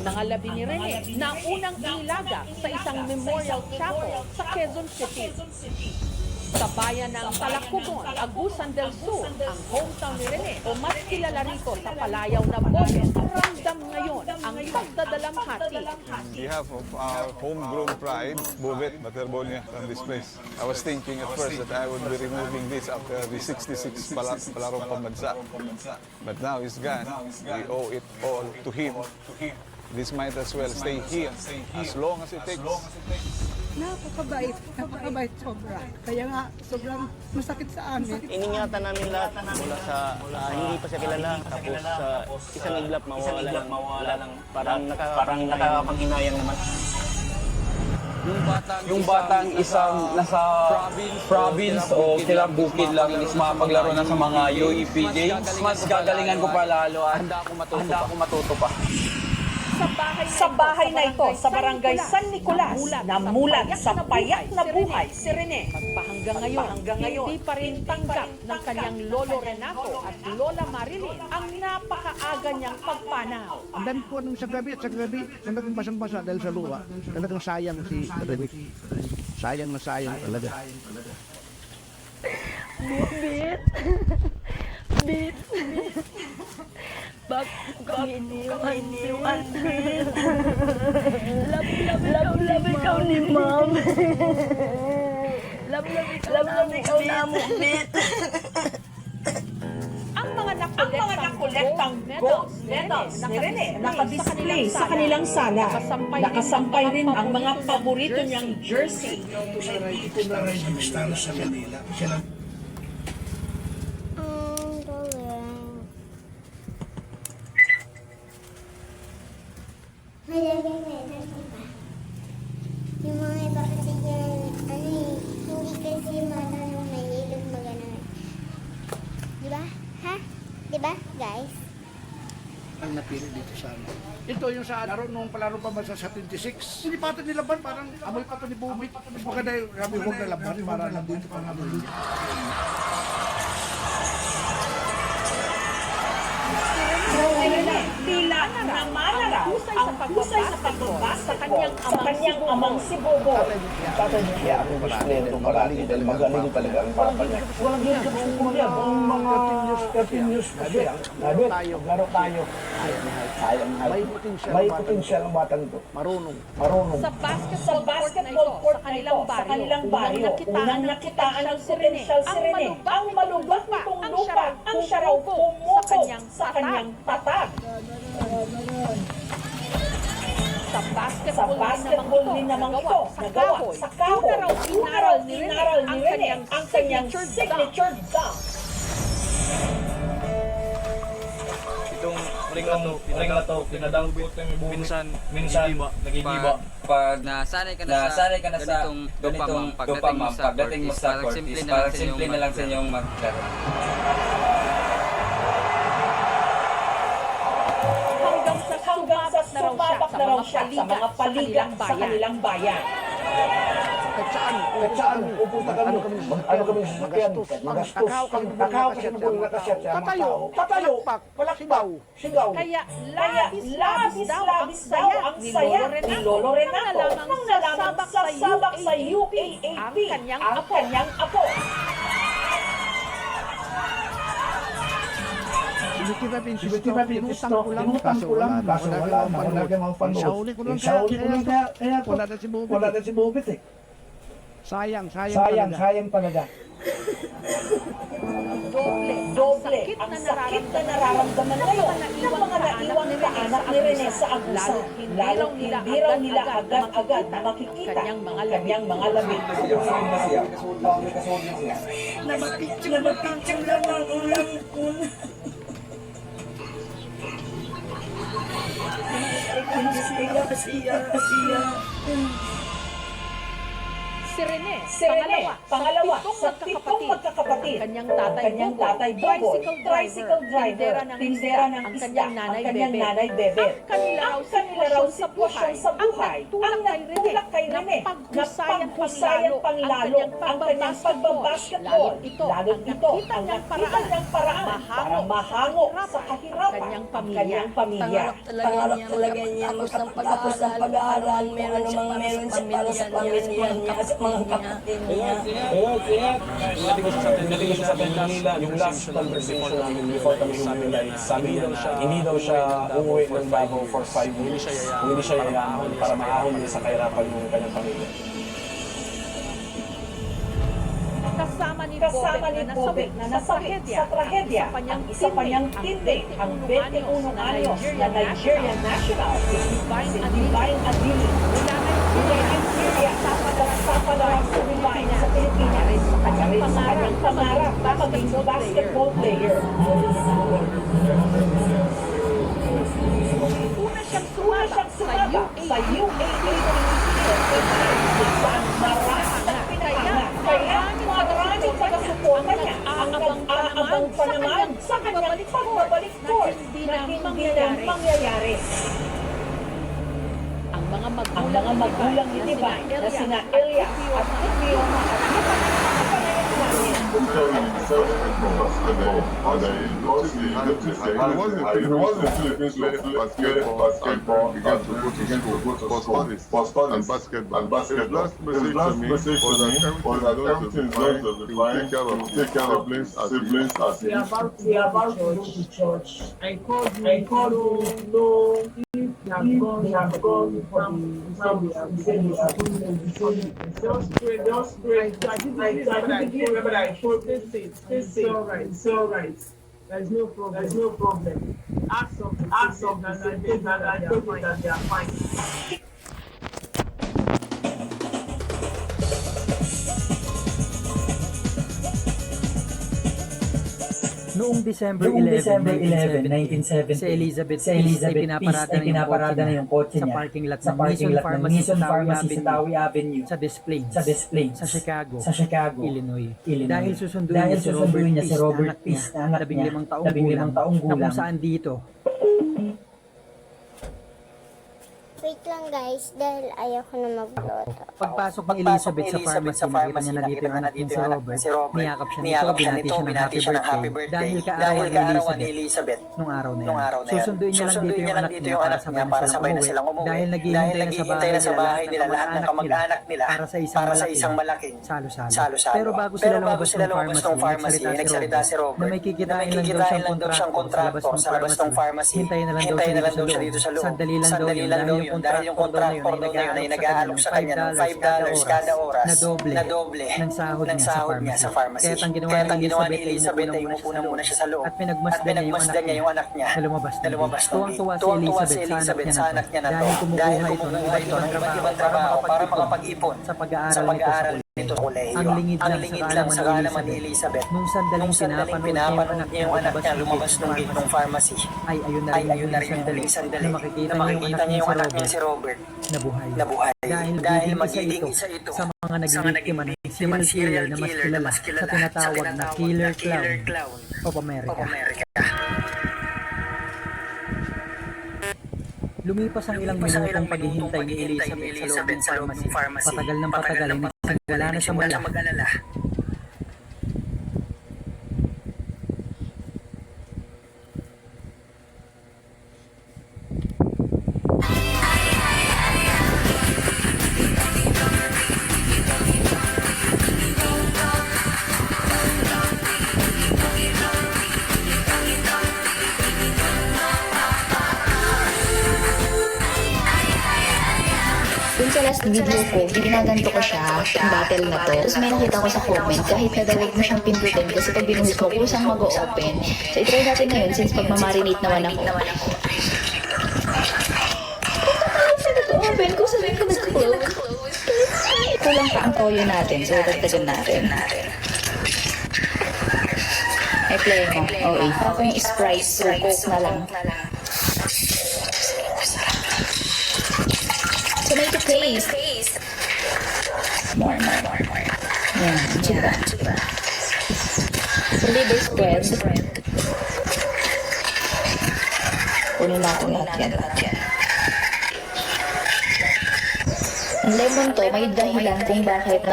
mga labi ni Rene na unang inilaga sa isang memorial chapel sa Quezon City. Sa bayan ng Talacugon, Agusan del Sur, ang hometown ni Rene o mas kilala rito sa palayaw na Bogen, ramdam ngayon ang pagdadalamhati. On behalf of our homegrown pride, Bobet Baterbonia from this place. I was thinking at first that I would be removing this after the 66 Palarong Pambansa. But now he's gone. We owe it all to him. This might as well stay here as long as it takes. Napakabait sobra. Kaya nga, sobrang masakit sa amin. Iningatan namin lahat mula sa hindi pa siya kilala, tapos sa isang iglap mawawala lang. Parang nakakapanghinayang naman. Yung batang isang nasa province o kilang bukid lang is mapaglaro na sa mga UEP games, mas gagalingan ko pa lalo at handa ako matuto pa. Sa bahay na ito, sa barangay San Nicolas, namulat sa payak na buhay si Rene. Hanggang ngayon, hindi pa rin tanggap ng kanyang lolo Renato at lola Marilyn ang napakaaga niyang pagpanaw. Ang dami po nung sa gabi talagang basang-basa dahil sa luha. Talagang sayang si Rene. Sayang na sayang talaga. Bit. Bakit kami iniwan si Andres? Love ikaw ni Mom. Love ikaw na mo, Bit. Ang mga nakolektang gold medals ni Rene nakadisplay sa kanilang sala. Nakasampay rin ang mga paborito niyang jersey. Ito na rin ang estado sa Manila. Yung mga iba kasi dyan, hindi kasi matanong may ilog magana. Diba? Ha? Diba, guys? Ang napili dito sa amin. Ito yung sa laro nung palaro pa ba sa 76. Sinipatan nila ban, parang amoy pa ito ni Bobit. Maganda yung rabi huwag na laban para nandito pa namin. Tila namanaraw ang husay sa pagbabas sa kanyang amang si Bobo. Tatay niya ako gusto nito marami dahil magaling talaga ang papa niya. Walang din sa pupul niya. Ang mga 13 years kasi. Laro tayo. May potensyal ang batang ito. Marunong. Sa basketball court na ito, sa kanilang baryo, unang nakitaan ng potential si Rene. Ang malubak nitong lupa ang siya raw pumuko sa kanyang tatag. Sa basketball din naman ito, nagawa sa kahoy. Inaral ni Rene ang kanyang signature dunk. Itong ring na to, pinadang minsan nagigiba. Pag nasanay ka na sa ganitong pagdating mo sa court is parang simple na lang sa inyong maglaro. Hanggang sa sumabak na raw siya sa mga paligat sa kanilang bayan. Kahit saan, pupunta kami. Ano kami sasakyan? Magastos. Takaw kasi mabuhay na kasyat siya. Tatayo. Sigaw. Kaya labis daw ang saya ni Lolo Renato nang nalaman sasabak sa UAAP ang kanyang apo. Sinutira pinutang ko lang, kaso wala na mga panood. Isauli ko lang kaya wala na si Bobit eh. Sayang talaga. Doble ang sakit na nararamdaman ngayon ng mga naiwang kaanak ni Rene sa Agusan. Lalong hindi raw nila agad-agad na makikita kanyang mga labi. Napapicture lang ang ulang ko. Siya. Si Rene, pangalawa sa pitong magkakapatid. Ang kanyang tatay Bobo, tricycle driver, tindera ng isda, ang kanyang nanay Bebe. Ang kanila raw sitwasyon sa buhay ang nagtulak kay Rene na paghusayan panglalo ang kanyang pagbabasketball. Lalo ito ang nakita niyang paraan para mahango sa kahirapan ang kanyang pamilya. Pangarap talaga niya magtapos ng pag-aaral, meron sa pamilya niya at mga kapatid niya. Nating ko sa Manila, yung last conversation namin before kami humilay, sabi niya na hindi daw siya uuwi ng Davao for 5 years. Hindi siya yayaman para maahon niya sa kahirapan ng kanyang pamilya. Kasama ni Bobet na nasabit sa trahedya ang isa pa niyang tindi, ang 21 anyos na Nigerian national, si Divine Adili. Mula Nigeria, napalarang sa Divine sa Pilipinas sa kanyang pangarap na maging basketball player. Una siyang sumabak sa UAA kaya maraming taga-suporta niya ang nag-aabang pa naman sa kanyang pagbabalik court na hindi na mangyayari. Ang mga magulang ni Divine na sina Elia at Kutio I was in Philippines basketball began to go to school for studies and basketball. His last message to me was that everything is going to be fine. He will take care of siblings as We are about to go to church. I called you, no, they have gone for just pray. I didn't remember that I told it's all right. There's no problem. Ask something, and I told you that they are fine. Noong December 11, 1970, si Elizabeth Peace ay pinaparada na yung kotse niya sa parking lot ng Mission Pharmacy sa Tawi Avenue sa Des Plaines, sa Chicago, Illinois. Dahil susunduin niya si Robert Peace na anak niya, 15 taong gulang, na kung saan dito. Wait lang guys, dahil ayaw ko na magluto. Pagpasok ni Elizabeth sa pharmacy, nakita niya na dito yung anak niya si Robert. Niyakap siya nito, binati siya ng happy birthday dahil kaarawan ni Elizabeth nung araw na yan. Susunduin niya lang dito yung anak niya para sabay na silang umuwi dahil naghihintay na sa bahay nila lahat ng kamag-anak nila para sa isang malaking salo-salo. Pero bago sila lumabas ng pharmacy, nagsalita si Robert na may kikitain lang daw siyang kontraktor sa labas ng pharmacy. Hintayin na lang daw siya dito sa loob. Sandali lang daw yun dahil yung kontraktor na yun ay nag-aalok sa kanya ng $5 kada oras na doble ng sahod niya sa pharmacy. Kaya't ang ginawa ni Elizabeth ay umupo na muna siya sa loob at pinagmasdan niya yung anak niya na lumabas. Tuwang-tuwa si Elizabeth sa anak niya na to dahil kumukuha ito ng iba't-ibang trabaho para makapag-ipon sa pag-aaral nito sa kolehiyo. Ang lingid lang sa kaalaman ni Elizabeth nung sandaling pinapanood niya yung anak niya lumabas ng gate ng pharmacy ay ayun na rin yung sandali na makikita niya yung anak niya si Robert na buhay. Dahil magiging isa ito sa mga nagiging ng serial killer na mas kilala sa tinatawag na Killer Clown of America. Lumipas ang ilang minutong paghihintay ni Elizabeth sa loob ng pharmacy. Patagal ng patagal ay wala na siyang mag-alala. Dun sa last video ko, ginaganto ko siya, yung battle na to. Tapos may nakita ko sa comment, kahit na daw mo siyang pindutin kasi pag binuhos mo, kusang mag-open. So, itry natin ngayon since pagmamarinate naman ako. Open ko, sabihin ko nag-close. Kulang pa ang toyo natin, so dagdagan natin. Ay, play mo. Okay. Ako yung Sprite, so Coke na lang. So, make it taste. Yan, diba? So, liver spread. Kunin natin lahat yan. Ang lemon to, may dahilan kung bakit